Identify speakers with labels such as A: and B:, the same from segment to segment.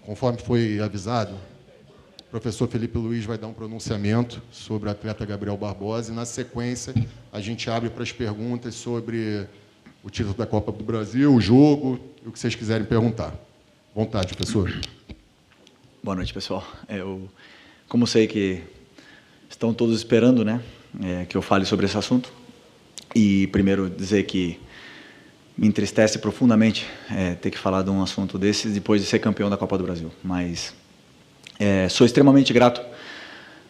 A: Conforme foi avisado, o professor Felipe Luiz vai dar um pronunciamento sobre o atleta Gabriel Barbosa e, na sequência, a gente abre para as perguntas sobre o título da Copa do Brasil, o jogo e o que vocês quiserem perguntar. Vontade, professor.
B: Boa noite, pessoal. Como sei que estão todos esperando, né, que eu fale sobre esse assunto, e primeiro dizer que me entristece profundamente ter que falar de um assunto desse depois de ser campeão da Copa do Brasil, mas sou extremamente grato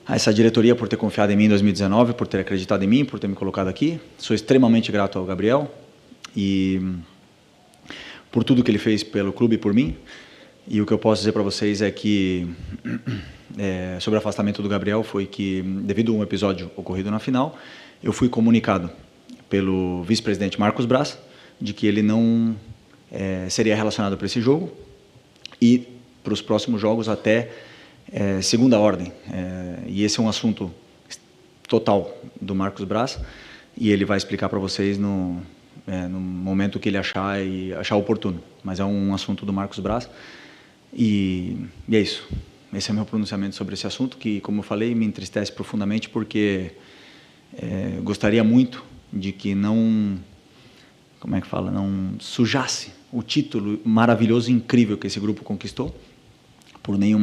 B: a essa diretoria por ter confiado em mim em 2019, por ter acreditado em mim, por ter me colocado aqui. Sou extremamente grato ao Gabriel e por tudo que ele fez pelo clube e por mim. E o que eu posso dizer para vocês é que, sobre o afastamento do Gabriel, foi que, devido a um episódio ocorrido na final, eu fui comunicado pelo vice-presidente Marcos Braz de que ele não seria relacionado para esse jogo e para os próximos jogos até segunda ordem. E esse é um assunto total do Marcos Braz e ele vai explicar para vocês no momento que ele achar oportuno. Mas é um assunto do Marcos Braz. E é isso. Esse é o meu pronunciamento sobre esse assunto, que, como eu falei, me entristece profundamente, porque gostaria muito de que não sujasse o título maravilhoso e incrível que esse grupo conquistou por nenhum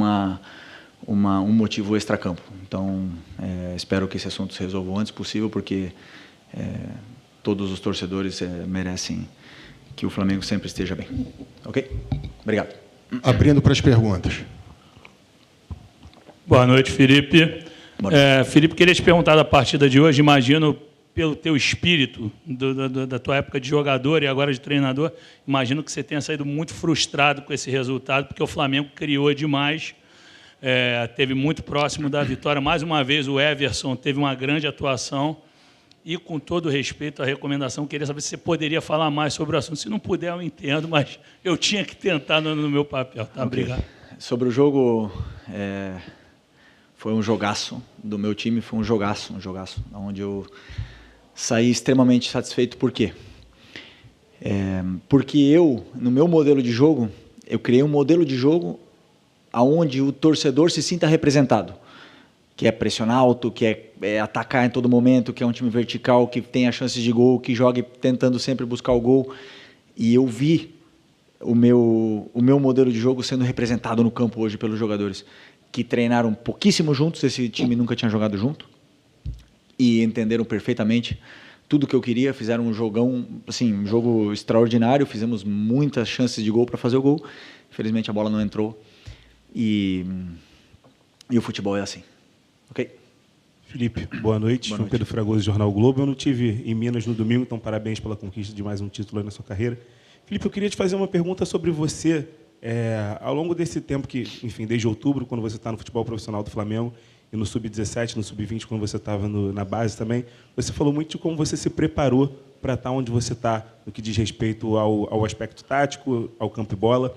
B: motivo extracampo. Então, espero que esse assunto se resolva o antes possível, porque todos os torcedores merecem que o Flamengo sempre esteja bem. Ok? Obrigado.
A: Abrindo para as perguntas.
C: Boa noite, Felipe.
B: Boa noite.
C: Felipe, queria te perguntar da partida de hoje. Imagino, pelo teu espírito, da tua época de jogador e agora de treinador, imagino que você tenha saído muito frustrado com esse resultado, porque o Flamengo criou demais, teve muito próximo da vitória. Mais uma vez, o Everson teve uma grande atuação. E, com todo respeito à recomendação, queria saber se você poderia falar mais sobre o assunto. Se não puder, eu entendo, mas eu tinha que tentar no meu papel. Tá?
B: Okay.
C: Obrigado.
B: Sobre o jogo, foi um jogaço do meu time, foi um jogaço, onde eu saí extremamente satisfeito. Por quê? Porque eu, no meu modelo de jogo, eu criei um modelo de jogo onde o torcedor se sinta representado, que é pressionar alto, que é atacar em todo momento, que é um time vertical, que tem as chances de gol, que jogue tentando sempre buscar o gol. E eu vi o meu modelo de jogo sendo representado no campo hoje pelos jogadores, que treinaram pouquíssimo juntos, esse time nunca tinha jogado junto, e entenderam perfeitamente tudo que eu queria, fizeram um jogão, assim, um jogo extraordinário, fizemos muitas chances de gol para fazer o gol, infelizmente a bola não entrou, e o futebol é assim. Ok?
D: Felipe, boa noite. João Pedro Fragoso, Jornal Globo. Eu não tive em Minas no domingo, então parabéns pela conquista de mais um título aí na sua carreira. Felipe, eu queria te fazer uma pergunta sobre você. Ao longo desse tempo que, enfim, desde outubro, quando você está no futebol profissional do Flamengo, e no Sub-17, no Sub-20, quando você estava na base também, você falou muito de como você se preparou para estar onde você está, no que diz respeito ao aspecto tático, ao campo e bola.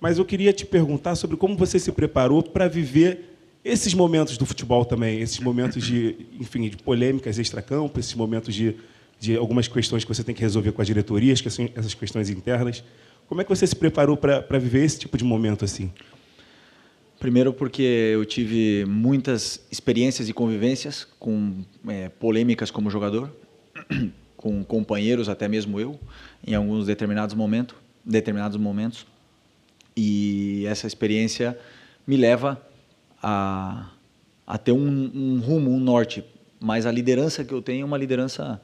D: Mas eu queria te perguntar sobre como você se preparou para viver esses momentos do futebol também, esses momentos de polêmicas extracampo, esses momentos de algumas questões que você tem que resolver com as diretorias, que são essas questões internas. Como é que você se preparou para viver esse tipo de momento assim?
B: Primeiro porque eu tive muitas experiências e convivências com polêmicas como jogador, com companheiros, até mesmo eu, em alguns determinados momentos. E essa experiência me leva a ter um rumo, um norte, mas a liderança que eu tenho é uma liderança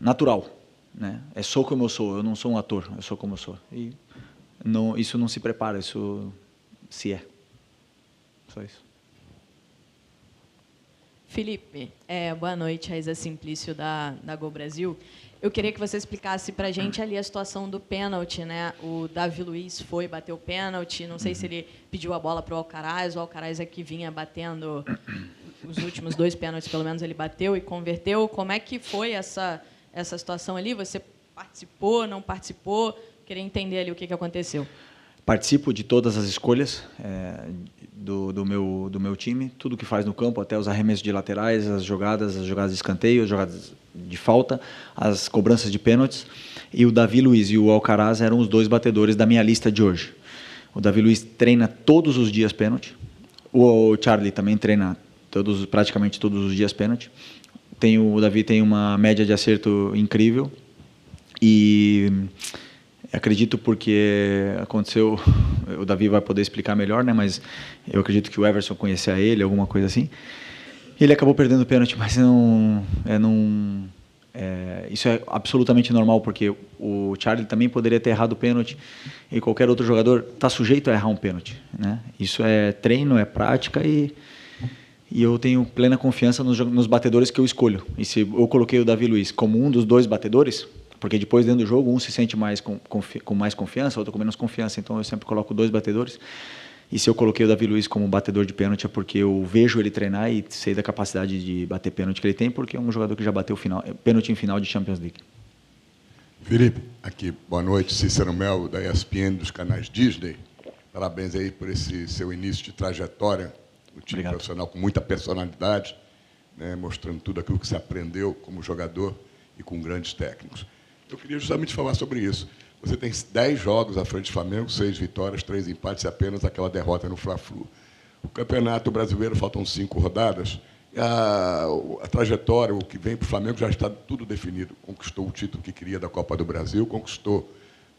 B: natural, né? Sou como eu sou, eu não sou um ator, eu sou como eu sou. E isso não se prepara, isso se é. Só isso.
E: Felipe, boa noite, Raíza Simplício da Gol Brasil. Eu queria que você explicasse para a gente ali a situação do pênalti, né? O Davi Luiz bateu o pênalti, não sei se ele pediu a bola para o Alcaraz é que vinha batendo os últimos 2 pênaltis, pelo menos ele bateu e converteu. Como é que foi essa situação ali? Você participou, não participou? Queria entender ali o que aconteceu.
B: Participo de todas as escolhas do meu time, tudo que faz no campo, até os arremessos de laterais, as jogadas de escanteio, as jogadas de falta, as cobranças de pênaltis. E o Davi Luiz e o Alcaraz eram os 2 batedores da minha lista de hoje. O Davi Luiz treina todos os dias pênalti. O Charlie também treina praticamente todos os dias pênalti. O Davi tem uma média de acerto incrível. E acredito porque aconteceu... O Davi vai poder explicar melhor, né? Mas eu acredito que o Everson conhecia ele, alguma coisa assim. Ele acabou perdendo o pênalti, mas isso é absolutamente normal, porque o Charlie também poderia ter errado o pênalti e qualquer outro jogador está sujeito a errar um pênalti, né? Isso é treino, é prática e eu tenho plena confiança nos batedores que eu escolho. E se eu coloquei o Davi Luiz como um dos 2 batedores, porque depois dentro do jogo um se sente mais com mais confiança, outro com menos confiança, então eu sempre coloco 2 batedores. E se eu coloquei o Davi Luiz como batedor de pênalti é porque eu vejo ele treinar e sei da capacidade de bater pênalti que ele tem, porque é um jogador que já bateu pênalti em final de Champions League.
F: Felipe, aqui, boa noite, Cícero Mel, da ESPN, dos canais Disney. Parabéns aí por esse seu início de trajetória no time
B: Obrigado.
F: Profissional, com muita personalidade, né, mostrando tudo aquilo que você aprendeu como jogador e com grandes técnicos. Eu queria justamente falar sobre isso. Você tem 10 jogos à frente do Flamengo, 6 vitórias, 3 empates e apenas aquela derrota no Fla-Flu. O Campeonato Brasileiro faltam 5 rodadas. E a trajetória, o que vem para o Flamengo já está tudo definido. Conquistou o título que queria da Copa do Brasil, conquistou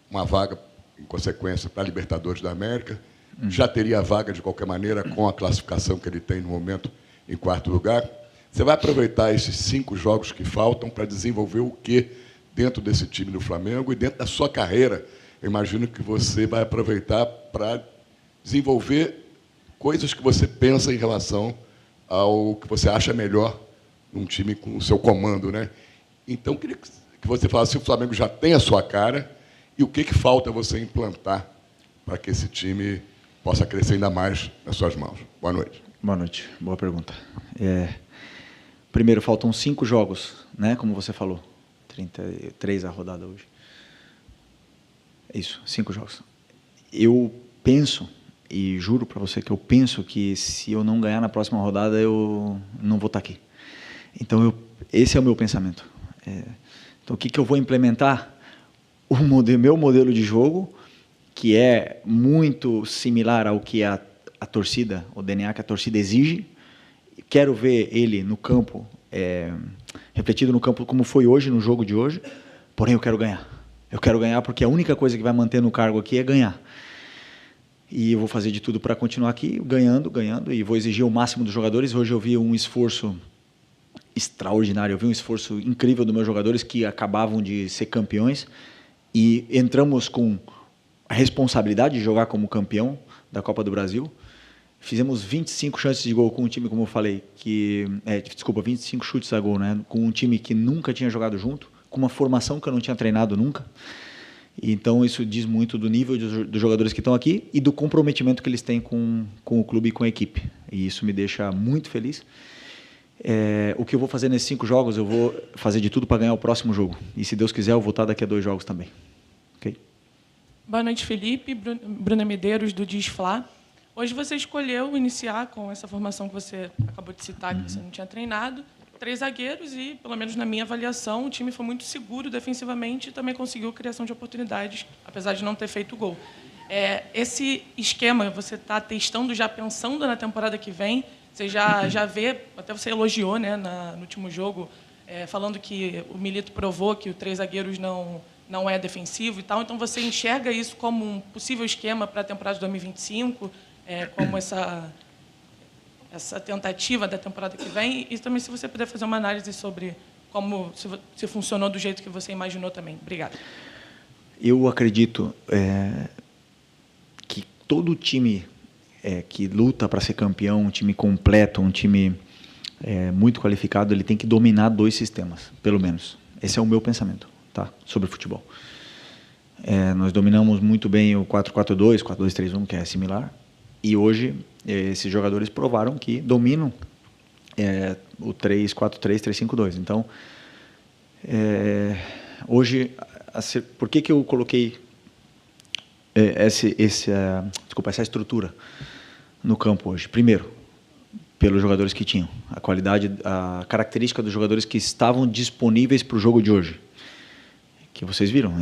F: uma vaga, em consequência, para a Libertadores da América. Já teria a vaga, de qualquer maneira, com a classificação que ele tem no momento em 4º lugar. Você vai aproveitar esses 5 jogos que faltam para desenvolver o quê dentro desse time do Flamengo e dentro da sua carreira? Eu imagino que você vai aproveitar para desenvolver coisas que você pensa em relação ao que você acha melhor num time com o seu comando, né? Então, eu queria que você falasse se o Flamengo já tem a sua cara e o que falta você implantar para que esse time possa crescer ainda mais nas suas mãos. Boa noite.
B: Boa noite, boa pergunta. Primeiro, faltam 5 jogos, né? Como você falou. 33 a rodada hoje. Isso, 5 jogos. Eu penso, e juro para você que eu penso que se eu não ganhar na próxima rodada, eu não vou estar aqui. Então, esse é o meu pensamento. Então, o que eu vou implementar? Meu modelo de jogo, que é muito similar ao que a torcida, o DNA que a torcida exige. Quero ver ele no campo, refletido no campo como foi hoje, no jogo de hoje, porém eu quero ganhar. Eu quero ganhar porque a única coisa que vai manter no cargo aqui é ganhar. E eu vou fazer de tudo para continuar aqui, ganhando, e vou exigir o máximo dos jogadores. Hoje eu vi um esforço extraordinário, eu vi um esforço incrível dos meus jogadores que acabavam de ser campeões e entramos com a responsabilidade de jogar como campeão da Copa do Brasil. Fizemos 25 chances de gol com um time, como eu falei, 25 chutes a gol, né? Com um time que nunca tinha jogado junto, com uma formação que eu não tinha treinado nunca. Então, isso diz muito do nível dos jogadores que estão aqui e do comprometimento que eles têm com o clube e com a equipe. E isso me deixa muito feliz. O que eu vou fazer nesses 5 jogos, eu vou fazer de tudo para ganhar o próximo jogo. E, se Deus quiser, eu vou estar daqui a 2 jogos também. Okay?
G: Boa noite, Felipe. Bruna Medeiros, do Disfla. Hoje você escolheu iniciar com essa formação que você acabou de citar, que você não tinha treinado, 3 zagueiros e, pelo menos na minha avaliação, o time foi muito seguro defensivamente e também conseguiu criação de oportunidades, apesar de não ter feito gol. Esse esquema você está testando, já pensando na temporada que vem? Você já vê, até você elogiou, né, no último jogo, falando que o Milito provou que o 3 zagueiros não é defensivo e tal. Então, você enxerga isso como um possível esquema para a temporada de 2025, como essa tentativa da temporada que vem? E também, se você puder fazer uma análise sobre como se funcionou do jeito que você imaginou também. Obrigada.
B: Eu acredito que todo time que luta para ser campeão, um time completo, um time muito qualificado, ele tem que dominar 2 sistemas, pelo menos. Esse é o meu pensamento, tá? Sobre futebol. Nós dominamos muito bem o 4-4-2, 4-2-3-1, que é similar. E hoje, esses jogadores provaram que dominam o 3-4-3, 3-5-2. Então, hoje, por que eu coloquei essa estrutura no campo hoje? Primeiro, pelos jogadores que tinham. A qualidade, a característica dos jogadores que estavam disponíveis para o jogo de hoje. que vocês viram.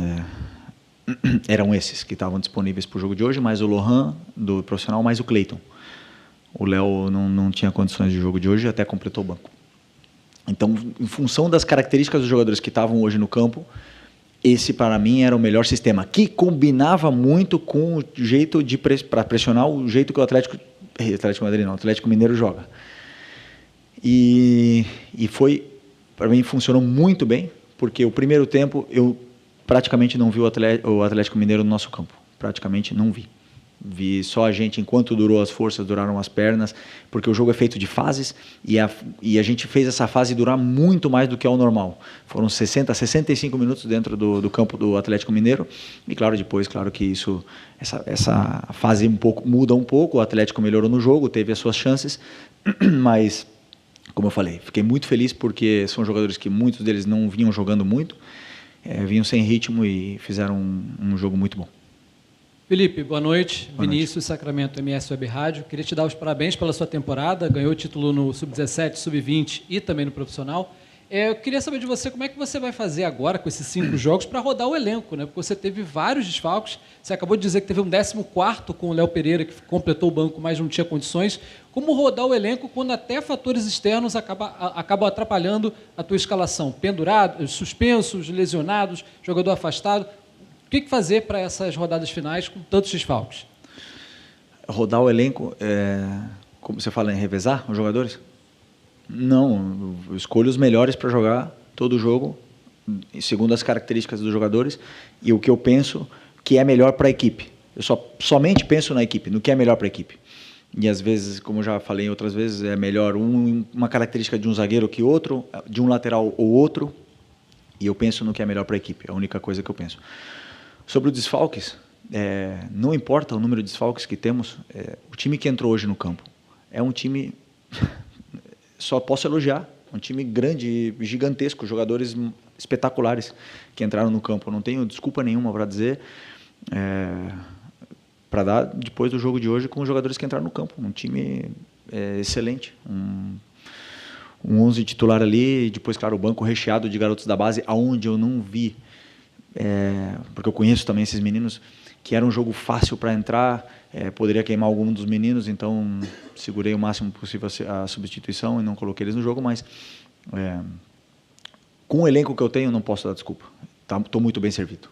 B: Eram esses que estavam disponíveis para o jogo de hoje, mais o Lohan, do profissional, mais o Cleiton. O Léo não tinha condições de jogo de hoje e até completou o banco. Então, em função das características dos jogadores que estavam hoje no campo, esse, para mim, era o melhor sistema, que combinava muito com o jeito para pressionar o jeito que o Atlético Mineiro joga. E foi, para mim, funcionou muito bem, porque o primeiro tempo eu praticamente não vi o Atlético Mineiro no nosso campo. Praticamente não vi. Vi só a gente, enquanto durou as forças, duraram as pernas, porque o jogo é feito de fases e a gente fez essa fase durar muito mais do que é o normal. Foram 65 minutos dentro do campo do Atlético Mineiro e, claro, depois, claro que essa fase muda um pouco, o Atlético melhorou no jogo, teve as suas chances, mas, como eu falei, fiquei muito feliz porque são jogadores que muitos deles não vinham jogando muito, vinham sem ritmo e fizeram um jogo muito bom.
H: Felipe, boa noite. Vinícius, Sacramento MS Web Rádio. Queria te dar os parabéns pela sua temporada. Ganhou o título no Sub-17, Sub-20 e também no profissional. Eu queria saber de você como é que você vai fazer agora com esses 5 jogos para rodar o elenco, né? Porque você teve vários desfalques. Você acabou de dizer que teve um 14º com o Léo Pereira, que completou o banco, mas não tinha condições. Como rodar o elenco quando até fatores externos acabam atrapalhando a tua escalação? Pendurados, suspensos, lesionados, jogador afastado. O que fazer para essas rodadas finais com tantos desfalques?
B: Rodar o elenco, como você fala, em revezar os jogadores? Não, eu escolho os melhores para jogar todo o jogo, segundo as características dos jogadores e o que eu penso que é melhor para a equipe. Eu somente penso na equipe, no que é melhor para a equipe. E às vezes, como eu já falei outras vezes, é melhor uma característica de um zagueiro que outro, de um lateral ou outro, e eu penso no que é melhor para a equipe, é a única coisa que eu penso. Sobre os desfalques, não importa o número de desfalques que temos, o time que entrou hoje no campo é um time, só posso elogiar, um time grande, gigantesco, jogadores espetaculares que entraram no campo. Não tenho desculpa nenhuma para dizer, para dar depois do jogo de hoje com os jogadores que entraram no campo. Um time excelente, um 11 titular ali, e depois, claro, o banco recheado de garotos da base, aonde eu não vi, porque eu conheço também esses meninos, que era um jogo fácil para entrar, poderia queimar algum dos meninos, então segurei o máximo possível a substituição e não coloquei eles no jogo, mas com o elenco que eu tenho, não posso dar desculpa. Estou muito bem servido.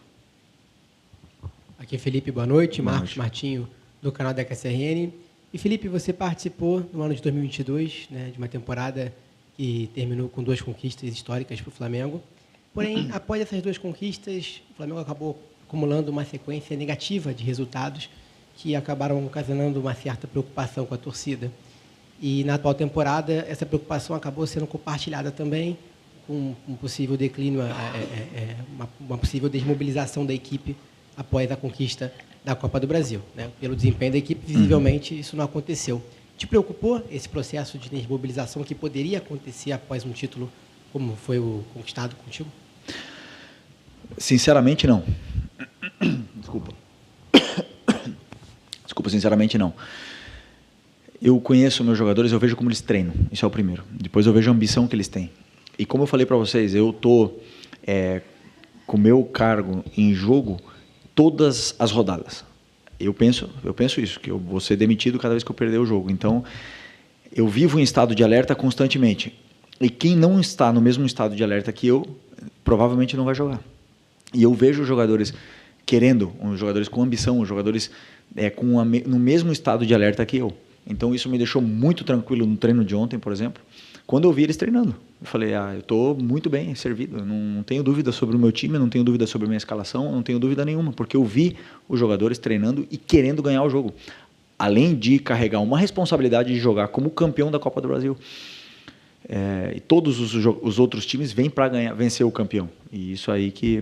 I: Aqui é Felipe, boa noite. Marcos Martinho, do canal da KSRN. E Felipe, você participou no ano de 2022, né, de uma temporada que terminou com 2 conquistas históricas para o Flamengo. Porém, após essas 2 conquistas, o Flamengo acabou acumulando uma sequência negativa de resultados que acabaram ocasionando uma certa preocupação com a torcida. E na atual temporada, essa preocupação acabou sendo compartilhada também com um possível declínio, uma possível desmobilização da equipe após a conquista da Copa do Brasil, né? Pelo desempenho da equipe, visivelmente, isso não aconteceu. Te preocupou esse processo de desmobilização que poderia acontecer após um título como foi o conquistado contigo?
B: Sinceramente, não. Desculpa, sinceramente, não. Eu conheço meus jogadores, eu vejo como eles treinam. Isso é o primeiro. Depois eu vejo a ambição que eles têm. E como eu falei para vocês, eu estou com o meu cargo em jogo todas as rodadas. Eu penso isso, que eu vou ser demitido cada vez que eu perder o jogo. Então, eu vivo em estado de alerta constantemente. E quem não está no mesmo estado de alerta que eu, provavelmente não vai jogar. E eu vejo os jogadores querendo, os jogadores com ambição, os jogadores no mesmo estado de alerta que eu. Então, isso me deixou muito tranquilo no treino de ontem, por exemplo, quando eu vi eles treinando. Eu falei, eu estou muito bem servido, eu não tenho dúvida sobre o meu time, não tenho dúvida sobre a minha escalação, não tenho dúvida nenhuma, porque eu vi os jogadores treinando e querendo ganhar o jogo. Além de carregar uma responsabilidade de jogar como campeão da Copa do Brasil. E todos os outros times vêm para vencer o campeão. E isso aí que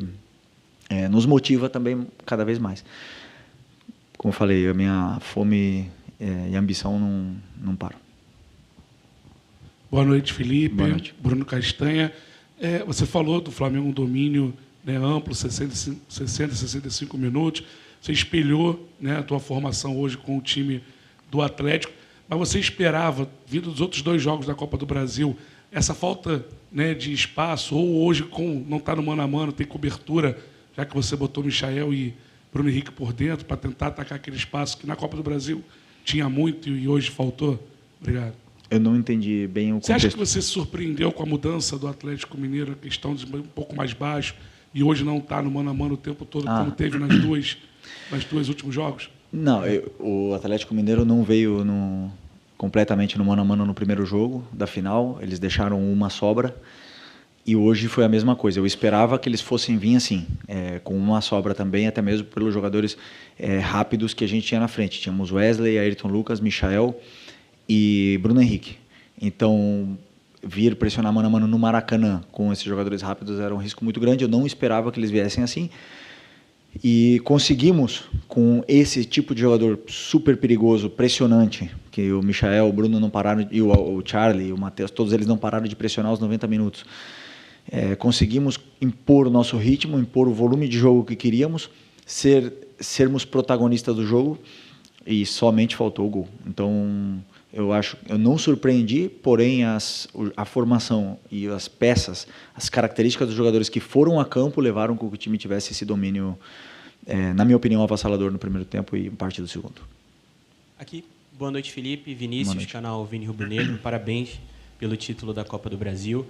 B: nos motiva também cada vez mais. Como eu falei, a minha fome e ambição não param.
J: Boa noite, Felipe.
B: Boa noite.
J: Bruno Castanha. Você falou do Flamengo um domínio, né, amplo, 60, 65 minutos. Você espelhou, né, a tua formação hoje com o time do Atlético. Mas você esperava, vindo dos outros 2 jogos da Copa do Brasil, essa falta, né, de espaço, ou hoje, com não estar no mano a mano, tem cobertura já que você botou Michael e Bruno Henrique por dentro para tentar atacar aquele espaço que na Copa do Brasil tinha muito e hoje faltou? Obrigado.
B: Eu não entendi bem o contexto.
J: Você acha que você se surpreendeu com a mudança do Atlético Mineiro, a questão de um pouco mais baixo, e hoje não está no mano a mano o tempo todo, como teve nas duas últimos jogos?
B: Não, o Atlético Mineiro não veio completamente no mano a mano no primeiro jogo da final. Eles deixaram uma sobra. E hoje foi a mesma coisa. Eu esperava que eles fossem vir assim, com uma sobra também, até mesmo pelos jogadores rápidos que a gente tinha na frente. Tínhamos Wesley, Ayrton Lucas, Michael e Bruno Henrique. Então, vir pressionar mano a mano no Maracanã com esses jogadores rápidos era um risco muito grande. Eu não esperava que eles viessem assim. E conseguimos, com esse tipo de jogador super perigoso, pressionante, que o Michael, o Bruno não pararam, e o Charlie, o Matheus, todos eles não pararam de pressionar os 90 minutos. Conseguimos impor o nosso ritmo, impor o volume de jogo que queríamos, sermos protagonistas do jogo, e somente faltou o gol. Então, eu não surpreendi, porém a formação e as peças, as características dos jogadores que foram a campo levaram com que o time tivesse esse domínio, na minha opinião, avassalador no primeiro tempo e parte do segundo.
K: Aqui, boa noite, Felipe, Vinícius, canal Vini Rubro Negro, parabéns pelo título da Copa do Brasil.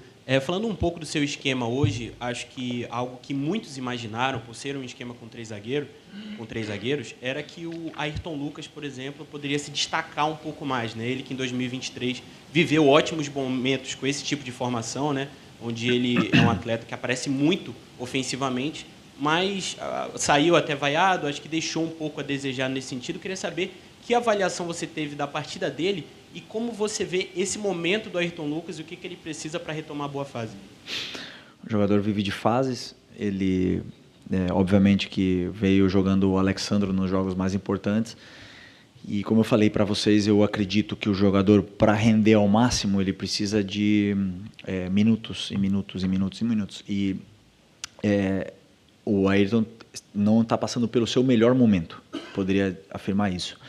K: Falando um pouco do seu esquema hoje, acho que algo que muitos imaginaram, por ser um esquema com três zagueiros, era que o Ayrton Lucas, por exemplo, poderia se destacar um pouco mais, né? Ele que em 2023 viveu ótimos momentos com esse tipo de formação, né? Onde ele é um atleta que aparece muito ofensivamente, mas saiu até vaiado, acho que deixou um pouco a desejar nesse sentido. Queria saber que avaliação você teve da partida dele e como você vê esse momento do Ayrton Lucas e o que ele precisa para retomar a boa fase.
B: O jogador vive de fases. Ele, obviamente, que veio jogando o Alexandro nos jogos mais importantes. E, como eu falei para vocês, eu acredito que o jogador, para render ao máximo, ele precisa de minutos e minutos e minutos e minutos. E o Ayrton não está passando pelo seu melhor momento. Poderia afirmar isso.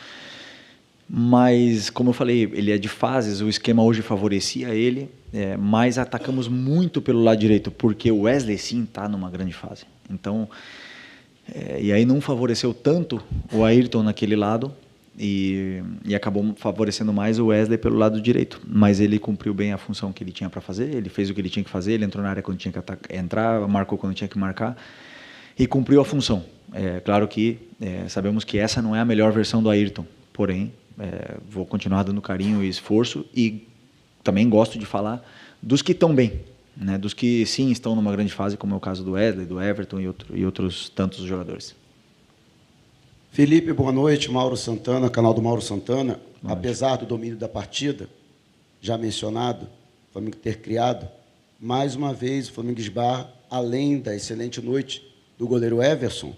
B: Mas, como eu falei, ele é de fases, o esquema hoje favorecia ele, mas atacamos muito pelo lado direito, porque o Wesley, sim, está numa grande fase. Então, e aí não favoreceu tanto o Ayrton naquele lado e acabou favorecendo mais o Wesley pelo lado direito. Mas ele cumpriu bem a função que ele tinha para fazer, ele fez o que ele tinha que fazer, ele entrou na área quando tinha que entrar, marcou quando tinha que marcar e cumpriu a função. Claro que sabemos que essa não é a melhor versão do Ayrton, porém, vou continuar dando carinho e esforço e também gosto de falar dos que estão bem, né? Dos que sim estão numa grande fase, como é o caso do Wesley, do Everton e outros tantos jogadores.
L: Felipe, boa noite. Mauro Santana, canal do Mauro Santana. Apesar do domínio da partida, já mencionado, o Flamengo ter criado, mais uma vez o Flamengo esbarra, além da excelente noite do goleiro Everson,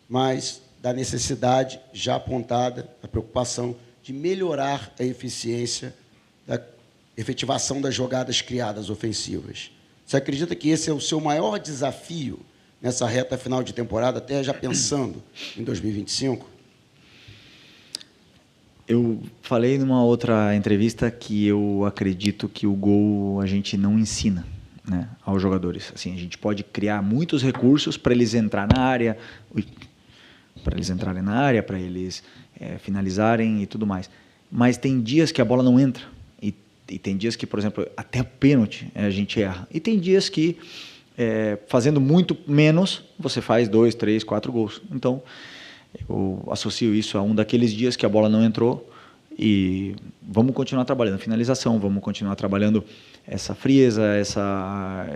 L: mas da necessidade já apontada, a preocupação de melhorar a eficiência da efetivação das jogadas criadas ofensivas. Você acredita que esse é o seu maior desafio nessa reta final de temporada, até já pensando em 2025?
B: Eu falei numa outra entrevista que eu acredito que o gol a gente não ensina, né, aos jogadores. Assim, a gente pode criar muitos recursos para eles entrar na área, para eles entrarem na área, para eles finalizarem e tudo mais. Mas tem dias que a bola não entra. E tem dias que, por exemplo, até pênalti a gente erra. E tem dias que, fazendo muito menos, você faz 2, 3, 4 gols. Então, eu associo isso a um daqueles dias que a bola não entrou e vamos continuar trabalhando finalização, vamos continuar trabalhando essa frieza,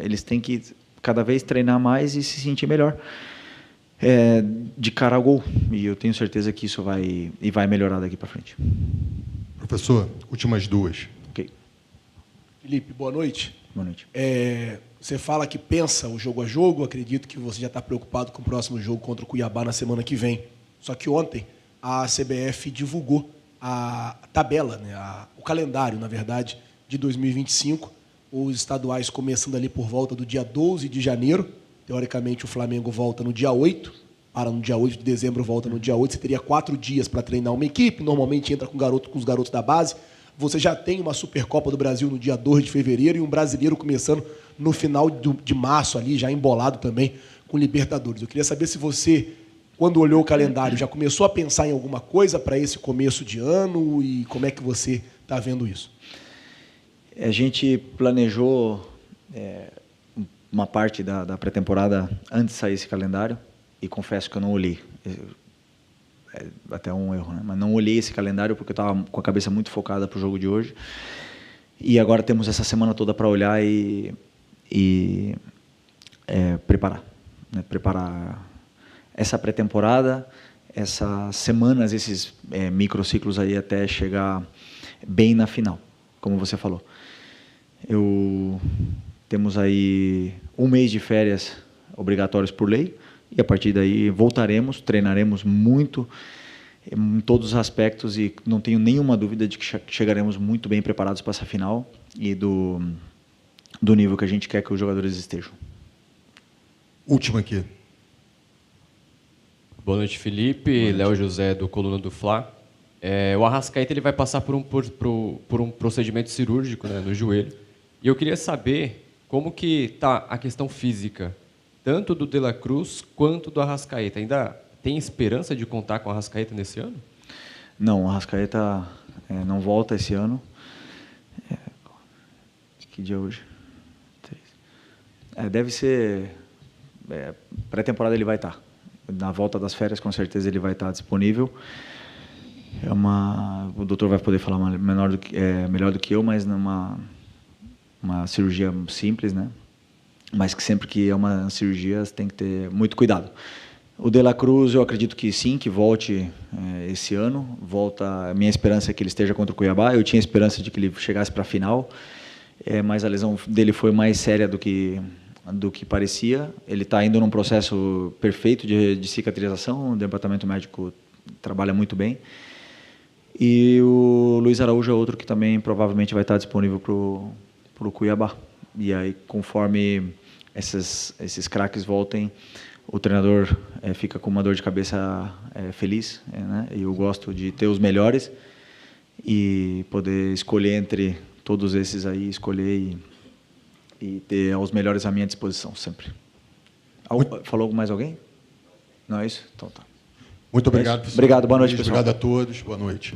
B: eles têm que cada vez treinar mais e se sentir melhor. De cara ao gol, e eu tenho certeza que isso vai melhorar daqui para frente.
A: Professor, últimas duas.
B: Ok.
M: Felipe, boa noite.
B: Boa noite.
M: Você fala que pensa o jogo a jogo, acredito que você já está preocupado com o próximo jogo contra o Cuiabá na semana que vem. Só que ontem a CBF divulgou a tabela, né, o calendário, na verdade, de 2025, os estaduais começando ali por volta do dia 12 de janeiro. Teoricamente, o Flamengo volta no dia 8, para no dia 8 de dezembro, volta no dia 8. Você teria 4 dias para treinar uma equipe, normalmente entra com os garotos da base. Você já tem uma Supercopa do Brasil no dia 2 de fevereiro e um brasileiro começando no final de março, ali, já embolado também com Libertadores. Eu queria saber se você, quando olhou o calendário, já começou a pensar em alguma coisa para esse começo de ano e como é que você está vendo isso?
B: A gente planejou uma parte da pré-temporada antes de sair esse calendário e confesso que eu não olhei. Até um erro, né? Mas não olhei esse calendário porque eu estava com a cabeça muito focada para o jogo de hoje. E agora temos essa semana toda para olhar e preparar. Né? Preparar essa pré-temporada, essas semanas, esses microciclos aí até chegar bem na final, como você falou. Temos aí 1 mês de férias obrigatórios por lei e a partir daí voltaremos, treinaremos muito em todos os aspectos e não tenho nenhuma dúvida de que chegaremos muito bem preparados para essa final e do nível que a gente quer que os jogadores estejam.
A: Última aqui.
N: Boa noite, Felipe. Léo José, do Coluna do Fla. O Arrascaeta ele vai passar por um procedimento cirúrgico, né, no joelho. E eu queria saber como que está a questão física, tanto do De La Cruz quanto do Arrascaeta. Ainda tem esperança de contar com o Arrascaeta nesse ano?
B: Não, o Arrascaeta não volta esse ano. Que dia é hoje? Deve ser... pré-temporada ele vai estar. Na volta das férias, com certeza, ele vai estar disponível. O doutor vai poder falar melhor do que eu, mas numa cirurgia simples, né? Mas que sempre que é uma cirurgia, você tem que ter muito cuidado. O De La Cruz, eu acredito que sim, que volte esse ano. A minha esperança é que ele esteja contra o Cuiabá. Eu tinha esperança de que ele chegasse para a final, mas a lesão dele foi mais séria do que parecia. Ele está indo num processo perfeito de cicatrização. O departamento médico trabalha muito bem. E o Luiz Araújo é outro que também provavelmente vai estar disponível para o Cuiabá. E aí, conforme esses craques voltem, o treinador fica com uma dor de cabeça feliz, né? E eu gosto de ter os melhores e poder escolher entre todos esses aí, escolher e ter os melhores à minha disposição sempre. Falou mais alguém? Não é isso? Então tá.
A: Muito obrigado.
B: Obrigado, boa noite, pessoal.
A: Obrigado a todos, boa noite.